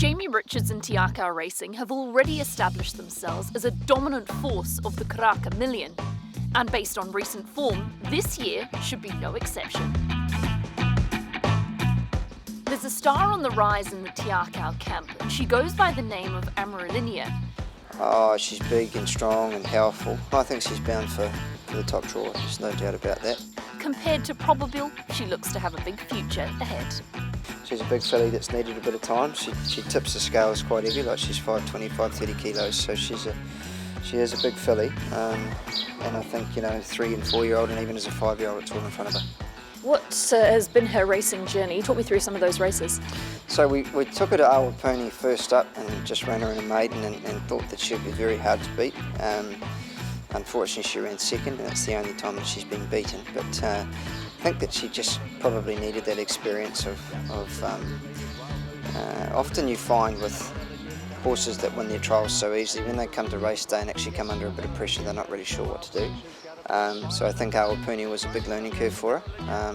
Jamie Richards and Te Akau Racing have already established themselves as a dominant force of the Karaka Million, and based on recent form, this year should be no exception. There's a star on the rise in the Te Akau camp, and she goes by the name of Amarelinha. Oh, she's big and strong and powerful. I think she's bound for the top draw, there's no doubt about that. Compared to Savabeel, she looks to have a big future ahead. She's a big filly that's needed a bit of time. She tips the scales quite heavy, like she's 525, 30 kilos, so she is a big filly. And I think, 3 and 4 year old and even as a 5-year-old, it's all in front of her. What has been her racing journey? Talk me through some of those races. So we took her to Amarelinha first up and just ran her in a maiden and thought that she'd be very hard to beat. Unfortunately, she ran second, and it's the only time that she's been beaten. But I think that she just probably needed that experience of often you find with horses that win their trials so easily, when they come to race day and actually come under a bit of pressure, they're not really sure what to do. So I think Amarelinha was a big learning curve for her.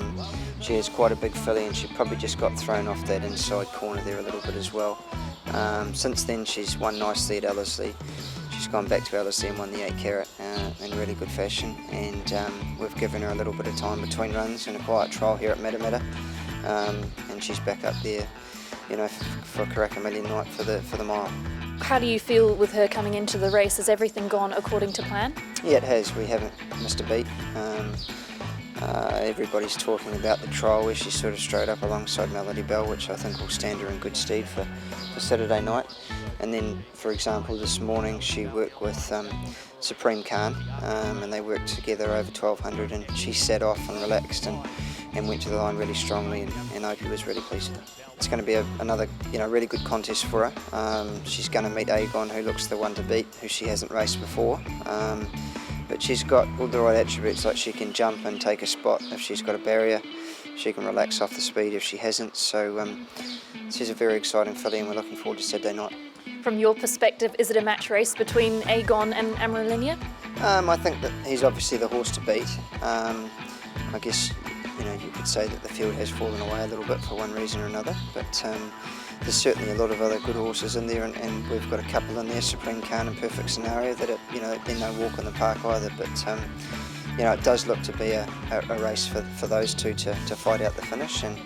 She is quite a big filly, and she probably just got thrown off that inside corner there a little bit as well. Since then, she's won nicely at Ellerslie. She's gone back to Ellerslie and won the 8 carat in really good fashion, and we've given her a little bit of time between runs and a quiet trial here at Matamata, and she's back up there, for Karaka Million night for the mile. How do you feel with her coming into the race? Has everything gone according to plan? Yeah, it has. We haven't missed a beat. Everybody's talking about the trial where she's sort of straight up alongside Melody Bell, which I think will stand her in good stead for Saturday night. And then, for example, this morning she worked with Supreme Khan, and they worked together over 1200, and she sat off and relaxed and went to the line really strongly, and Opie was really pleased with her. It's going to be another really good contest for her. She's going to meet Agon, who looks the one to beat, who she hasn't raced before. But she's got all the right attributes, like she can jump and take a spot if she's got a barrier. She can relax off the speed if she hasn't. So she's a very exciting filly, and we're looking forward to Saturday night. From your perspective, is it a match race between Agon and Amarelinha? I think that he's obviously the horse to beat. I guess you could say that the field has fallen away a little bit for one reason or another, but there's certainly a lot of other good horses in there, and we've got a couple in there, Supreme Khan and Perfect Scenario, that they're no walk in the park either, but it does look to be a race for those two to fight out the finish, and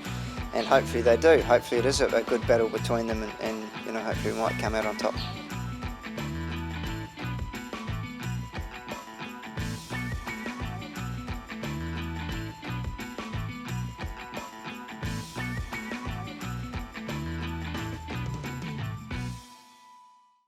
hopefully they do. Hopefully it is a good battle between them, and hopefully we might come out on top.